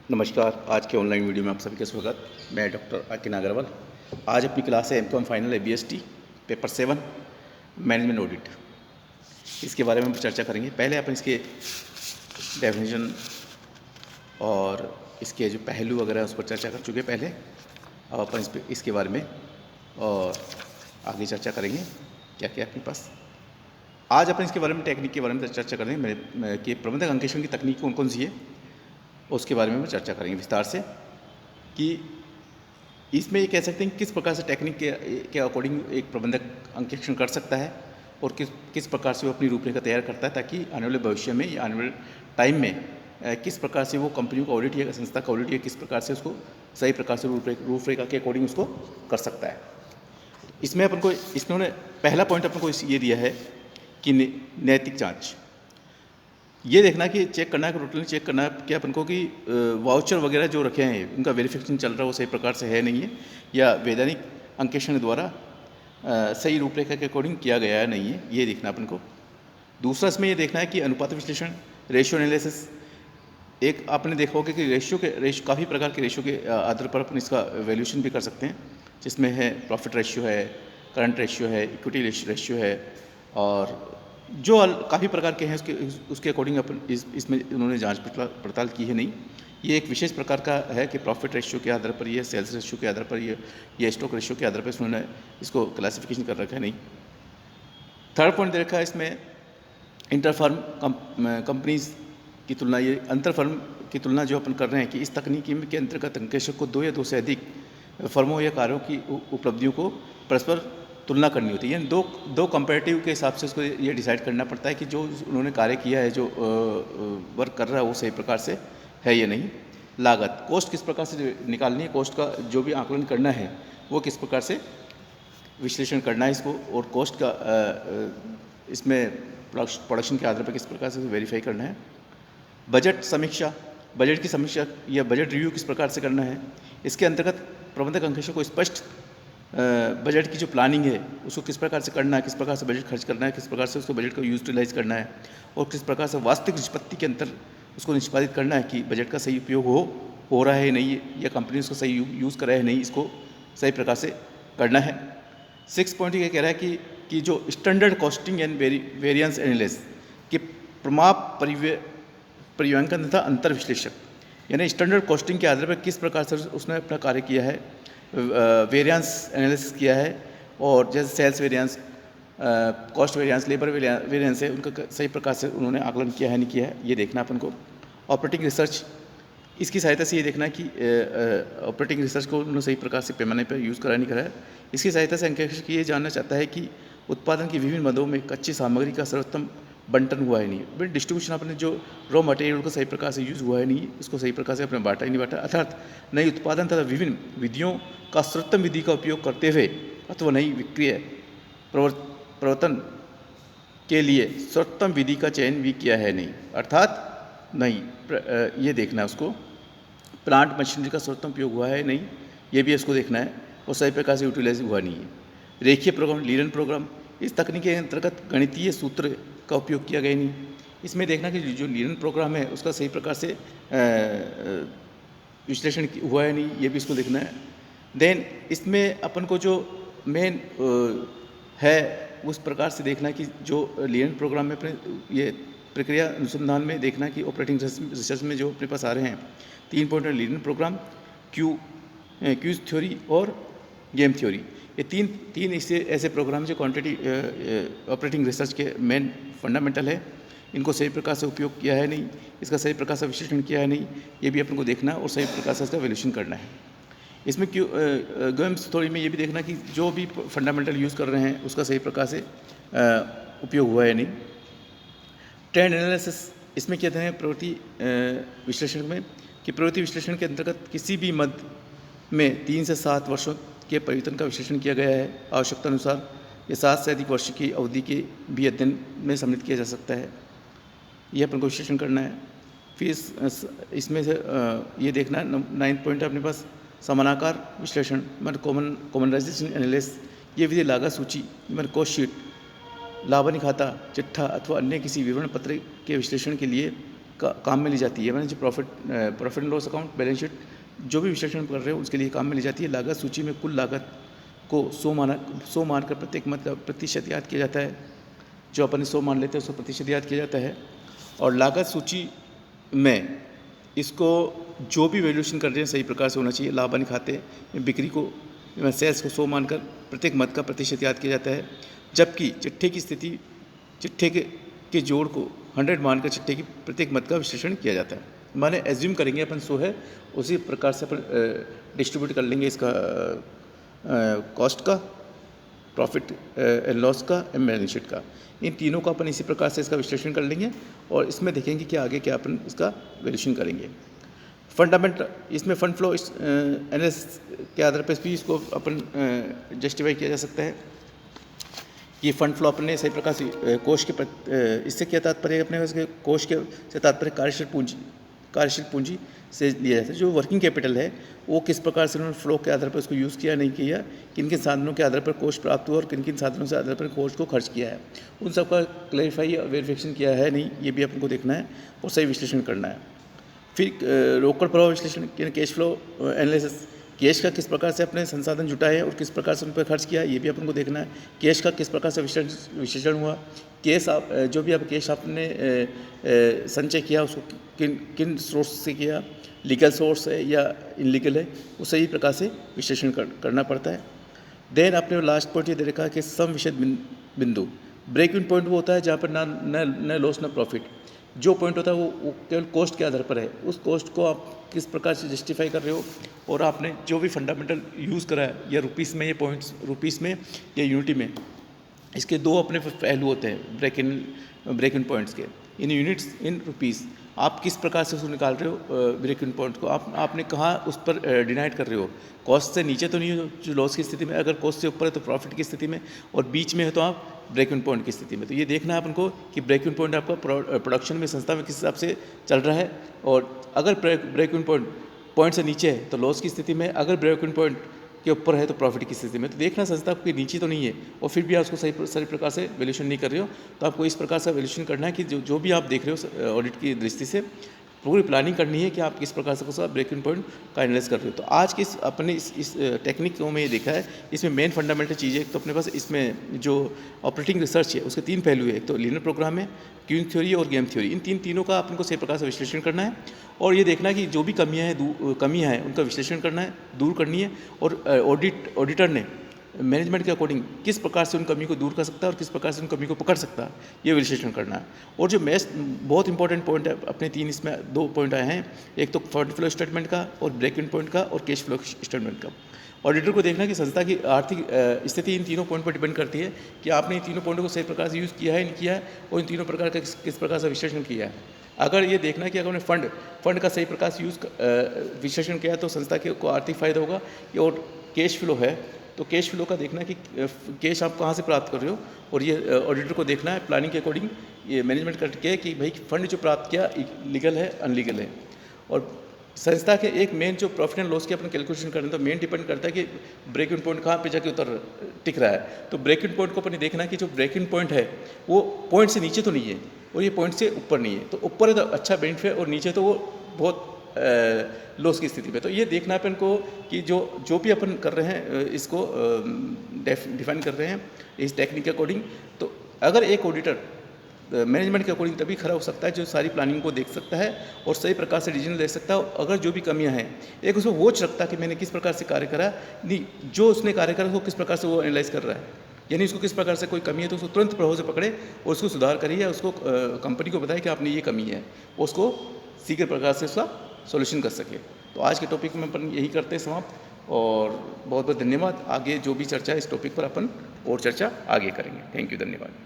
नमस्कार। आज के ऑनलाइन वीडियो में आप सभी का स्वागत। मैं डॉक्टर अकिन अग्रवाल। आज अपनी क्लास है एमकॉम फाइनल है बीएसटी पेपर 7 मैनेजमेंट ऑडिट। इसके बारे में हम चर्चा करेंगे। पहले अपन इसके डेफिनेशन और इसके जो पहलू वगैरह उस पर चर्चा कर चुके पहले। अब अपन इसके बारे में और आगे चर्चा करेंगे क्या क्या अपने पास। आज अपन इसके बारे में टेक्निक के बारे में चर्चा करेंगे कि प्रबंधक अंकेक्षण की तकनीक कौन कौन सी है, उसके बारे में चर्चा करेंगे विस्तार से। कि इसमें ये कह सकते हैं कि किस प्रकार से टेक्निक के अकॉर्डिंग एक प्रबंधक अंकेक्षण कर सकता है और किस प्रकार से वो अपनी रूपरेखा तैयार करता है, ताकि आने वाले भविष्य में या आने वाले टाइम में किस प्रकार से वो कंपनियों का ऑडिट या संस्था का ऑडिट या किस प्रकार से उसको सही प्रकार से रूपरेखा के अकॉर्डिंग उसको कर सकता है। इसमें अपन को इसने पहला पॉइंट अपन को ये दिया है कि नैतिक जाँच। ये देखना कि चेक करना है कि टोटली चेक करना है कि अपन को कि वाउचर वगैरह जो रखे हैं उनका वेरिफिकेशन चल रहा है वो सही प्रकार से है नहीं है, या वैधानिक अंकेक्षण द्वारा सही रूपरेखा के अकॉर्डिंग किया गया है नहीं है, ये देखना अपन को। दूसरा इसमें ये देखना है कि अनुपात विश्लेषण, रेशियो एनालिसिस। एक आपने देखा होगा कि रेशियो काफ़ी प्रकार के रेशियो के आधार पर अपन इसका वैल्यूएशन भी कर सकते हैं, जिसमें है प्रॉफिट रेशियो है, करंट रेशियो है, इक्विटी रेशियो है, और जो काफ़ी प्रकार के हैं उसके अकॉर्डिंग अपन इसमें उन्होंने जांच पड़ताल की है नहीं। ये एक विशेष प्रकार का है कि प्रॉफिट रेशियो के आधार पर, ये सेल्स रेशियो के आधार पर, ये स्टॉक रेशियो के आधार पर उन्होंने इसको क्लासिफिकेशन कर रखा है नहीं। थर्ड पॉइंट दे रखा है इसमें इंटर फर्म कंपनीज की तुलना, ये अंतर फर्म की तुलना जो अपन कर रहे हैं कि इस तकनीकी के अंतर्गत अंकेक्षक को 2 या 2 से अधिक फर्मों या कार्यों की उपलब्धियों को परस्पर तुलना करनी होती है। यानी दो कंपैरेटिव के हिसाब से उसको ये डिसाइड करना पड़ता है कि जो उन्होंने कार्य किया है, जो वर्क कर रहा है वो सही प्रकार से है या नहीं। लागत, कॉस्ट किस प्रकार से निकालनी है, कॉस्ट का जो भी आकलन करना है वो किस प्रकार से विश्लेषण करना है इसको, और कॉस्ट का इसमें प्रोडक्शन के आधार पर किस प्रकार से वेरीफाई करना है। बजट समीक्षा, बजट की समीक्षा या बजट रिव्यू किस प्रकार से करना है। इसके अंतर्गत प्रबंधक अंकेक्षक को स्पष्ट बजट की जो प्लानिंग है उसको किस प्रकार से करना है, किस प्रकार से बजट खर्च करना है, किस प्रकार से उसको बजट को यूटिलाइज करना है, और किस प्रकार से वास्तविक निष्पत्ति के अंतर उसको निष्पादित करना है कि बजट का सही उपयोग हो रहा है नहीं, या कंपनी उसको सही यूज़ कर रहा है नहीं, इसको सही प्रकार से करना है। 6 पॉइंट ये कह रहा है कि जो standard costing and variance analysis कि प्रमाप परिव्यांकन तथा अंतर विश्लेषक, यानी स्टैंडर्ड कॉस्टिंग के आधार पर किस प्रकार से उसने अपना कार्य किया है, वेरिएंस एनालिसिस किया है, और जैसे sales variance, cost variance, labour variance है, उनका सही प्रकार से उन्होंने आकलन किया है नहीं किया है, ये देखना अपन को। ऑपरेटिंग रिसर्च, इसकी सहायता से ये देखना है कि ऑपरेटिंग रिसर्च को उन्होंने सही प्रकार से पैमाने पर यूज़ करा नहीं करा है। इसकी सहायता से अंकेक्षक ये जानना चाहता है कि उत्पादन की विभिन्न मदों में कच्ची सामग्री का सर्वोत्तम बंटन हुआ है नहीं, फिर डिस्ट्रीब्यूशन अपने जो रॉ मटेरियल को सही प्रकार से यूज़ हुआ है नहीं, इसको सही प्रकार से अपने बांटा ही नहीं बांटा, अर्थात नई उत्पादन तथा विभिन्न विधियों का सर्वोत्तम विधि का उपयोग करते हुए अथवा नई विक्रिय प्रवर्तन के लिए सर्वोत्तम विधि का चयन भी किया है नहीं, अर्थात नहीं ये देखना है उसको। प्लांट मशीनरी का सर्वोत्तम उपयोग हुआ है नहीं, ये भी इसको देखना है, और सही प्रकार से यूटिलाइज हुआ नहीं है। रेखीय प्रोग्राम, लीनियर प्रोग्राम, इस तकनीक के अंतर्गत गणितीय सूत्र का उपयोग किया गया नहीं, इसमें देखना कि जो लीनियर प्रोग्राम है उसका सही प्रकार से विश्लेषण हुआ है नहीं, ये भी इसको देखना है। देन इसमें अपन को जो मेन है उस प्रकार से देखना कि जो लीनियर प्रोग्राम में अपने ये प्रक्रिया अनुसंधान में देखना कि ऑपरेटिंग रिसर्च में जो अपने पास आ रहे हैं 3 point linear program, queues theory और गेम थ्योरी, ये तीन इससे ऐसे प्रोग्राम जो क्वांटिटी ऑपरेटिंग रिसर्च के मेन फंडामेंटल है, इनको सही प्रकार से उपयोग किया है नहीं, इसका सही प्रकार से विश्लेषण किया है नहीं, ये भी अपन को देखना है और सही प्रकार से इसका वैल्यूएशन करना है। इसमें गेम थ्योरी में ये भी देखना कि जो भी फंडामेंटल यूज़ कर रहे हैं उसका सही प्रकार से उपयोग हुआ है नहीं। ट्रेंड एनालिसिस, इसमें कहते हैं प्रवृत्ति विश्लेषण में कि प्रवृत्ति विश्लेषण के अंतर्गत किसी भी मद में 3 से 7 वर्षों के परिवर्तन का विश्लेषण किया गया है। आवश्यकता अनुसार ये 7 से अधिक वर्ष की अवधि के भी अध्ययन में सम्मिलित किया जा सकता है, ये अपन को विश्लेषण करना है। फिर इसमें से ये देखना है 9 पॉइंट अपने पास समानाकार विश्लेषण मतलब कॉमनराइजेशन एनालिसिस, ये विधि लागत सूची मतलब कॉस्ट शीट, लाभ हानि खाता, चिट्ठा अथवा अन्य किसी विवरण पत्र के विश्लेषण के लिए काम में ली जाती है, मैंने जो profit and loss account, balance sheet जो भी विश्लेषण कर रहे हो उसके लिए काम में ली जाती है। लागत सूची में कुल लागत को 100 मानकर प्रत्येक मद का प्रतिशत याद किया जाता है। जो अपन 100 मान लेते हैं उसको प्रतिशत याद किया जाता है। और लागत सूची में इसको जो भी वैल्यूएशन कर रहे हैं सही प्रकार से होना चाहिए। लाभ हानि खाते में बिक्री को सेल्स को 100 मानकर प्रत्येक मद का प्रतिशत याद किया जाता है। जबकि चिट्ठे के जोड़ को 100 मानकर चिट्ठे की प्रत्येक मद का विश्लेषण किया जाता है। माने एज्यूम करेंगे अपन 100 है, उसी प्रकार से अपन डिस्ट्रीब्यूट कर लेंगे इसका कॉस्ट का, प्रॉफिट एंड लॉस का, बैलेंस शीट का। इन तीनों का अपन इसी प्रकार से इसका विश्लेषण कर लेंगे और इसमें देखेंगे कि आगे क्या अपन इसका वैल्यूएशन करेंगे। फंडामेंटल, इसमें फंड फ्लो एनालिसिस के आधार पर भी इसको अपन जस्टिफाई किया जा सकता है कि फंड फ्लो अपने सही प्रकार से कोष के इससे क्या तात्पर्य अपने कोष के से तात्पर्य कार्यशील पूंजी से लिया जाता है। जो वर्किंग कैपिटल है वो किस प्रकार से उन्होंने फ्लो के आधार पर उसको यूज़ किया नहीं किया, किन किन साधनों के आधार पर कोष प्राप्त हुआ और किन किन साधनों से आधार पर कोष को खर्च किया है, उन सब का क्लैरिफाई और वेरिफिकेशन किया है नहीं, ये भी अपन को देखना है और सही विश्लेषण करना है। फिर रोकड़ प्रभाव विश्लेषण, कैश फ्लो एनालिसिस, कैश का किस प्रकार से अपने संसाधन जुटाए और किस प्रकार से उन पर खर्च किया, ये भी अपन को देखना है। कैश का किस प्रकार से विश्लेषण हुआ, कैश आप जो भी आप कैश आपने संचय किया उसको किन सोर्स से किया, लीगल सोर्स है या इनलीगल है, वो सही प्रकार से विश्लेषण करना पड़ता है। देन आपने लास्ट पॉइंट ये दे रखा है कि सम विषय बिंदु, ब्रेक इवन पॉइंट वो होता है जहाँ पर ना लॉस ना प्रॉफिट। जो पॉइंट होता है वो केवल कॉस्ट के आधार पर है, उस कॉस्ट को आप किस प्रकार से जस्टिफाई कर रहे हो और आपने जो भी फंडामेंटल यूज़ करा है या रुपीस में, ये पॉइंट्स रुपीस में या यूनिटी में, इसके दो अपने पहलू होते हैं ब्रेक इन पॉइंट्स के। इन यूनिट्स इन रुपीस आप किस प्रकार से उसको निकाल रहे हो ब्रेक इन पॉइंट को, आपने कहाँ उस पर डिनाइड कर रहे हो। कॉस्ट से नीचे तो नहीं हो जो लॉस की स्थिति में, अगर कॉस्ट से ऊपर है तो प्रॉफिट की स्थिति में, और बीच में है तो आप ब्रेक इवन पॉइंट की स्थिति में। तो ये देखना है अपन को कि ब्रेक इवन पॉइंट आपका प्रोडक्शन में संस्था में किस हिसाब से चल रहा है, और अगर ब्रेक इवन पॉइंट से नीचे है तो लॉस की स्थिति में, अगर ब्रेक इवन पॉइंट के ऊपर है तो प्रॉफिट की स्थिति में। तो देखना संस्था आपकी नीचे तो नहीं है और फिर भी आप उसको सही प्रकार से वैल्यूएशन नहीं कर रहे हो, तो आपको इस प्रकार से वैल्यूएशन करना है कि जो भी आप देख रहे हो ऑडिट की दृष्टि से पूरी प्लानिंग करनी है कि आप किस प्रकार से उसका ब्रेक इवन पॉइंट का एनालाइज कर रहे हो। तो आज के अपने इस टेक्निक में ये देखा है, इसमें मेन फंडामेंटल चीज़ है तो अपने पास इसमें जो ऑपरेटिंग रिसर्च है उसके 3 पहलू है। एक तो लीनियर प्रोग्राम है, क्यूइंग थ्योरी और गेम थ्योरी। इन तीनों का अपन को सही प्रकार से विश्लेषण करना है और ये देखना है कि जो भी कमियाँ हैं उनका विश्लेषण करना है, दूर करनी है, और ऑडिटर ने मैनेजमेंट के अकॉर्डिंग किस प्रकार से उन कमी को दूर कर सकता है और किस प्रकार से उन कमी को पकड़ सकता है, ये विश्लेषण करना है। और जो बहुत इंपॉर्टेंट पॉइंट है अपने 3 इसमें 2 पॉइंट आए हैं, एक तो फंड फ्लो स्टेटमेंट का और ब्रेक इवन पॉइंट का और कैश फ्लो स्टेटमेंट का। ऑडिटर को देखना कि संस्था की आर्थिक स्थिति इन तीनों पॉइंट पर डिपेंड करती है कि आपने इन तीनों पॉइंटों को सही प्रकार से यूज़ किया है नहीं किया है, और इन तीनों प्रकार का किस प्रकार से विश्लेषण किया है। अगर ये देखना है कि अगर हमने फंड का सही प्रकार से विश्लेषण किया तो संस्था को आर्थिक फायदा होगा। और कैश फ्लो है तो कैश फ्लो का देखना है कि कैश आप कहाँ से प्राप्त कर रहे हो, और ये ऑडिटर को देखना है प्लानिंग के अकॉर्डिंग ये मैनेजमेंट करके कि भाई फंड जो प्राप्त किया लीगल है अनलीगल है। और संस्था के एक मेन जो प्रॉफिट एंड लॉस की अपन कैलकुलेशन करें तो मेन डिपेंड करता है कि ब्रेक इवन पॉइंट कहाँ पे जाके टिक रहा है। तो ब्रेक इवन पॉइंट को अपन देखना है कि जो ब्रेक इवन पॉइंट है वो पॉइंट से नीचे तो नहीं है और ये पॉइंट से ऊपर नहीं है। तो ऊपर है तो अच्छा बेनिफिट है और नीचे तो वो बहुत लॉस की स्थिति में। तो ये देखना अपन को कि जो भी अपन कर रहे हैं इसको डिफाइन कर रहे हैं इस टेक्निक के अकॉर्डिंग। तो अगर एक ऑडिटर मैनेजमेंट के अकॉर्डिंग तभी खड़ा हो सकता है जो सारी प्लानिंग को देख सकता है और सही प्रकार से डिसीजन ले सकता है। अगर जो भी कमियां हैं एक उसको वॉच रखता है कि मैंने किस प्रकार से कार्य करा, नहीं जो उसने कार्य करा उसको किस प्रकार से वो एनालाइज कर रहा है, यानी उसको किस प्रकार से कोई कमी है तो उसको तुरंत प्रभाव से पकड़े और उसको सुधार करिए, उसको कंपनी को बताए कि आपने ये कमी है, उसको शीघ्र प्रकार से उसका सॉल्यूशन कर सके। तो आज के टॉपिक में अपन यही करते हैं समाप्त, और बहुत बहुत धन्यवाद। आगे जो भी चर्चा है इस टॉपिक पर अपन और चर्चा आगे करेंगे। थैंक यू, धन्यवाद।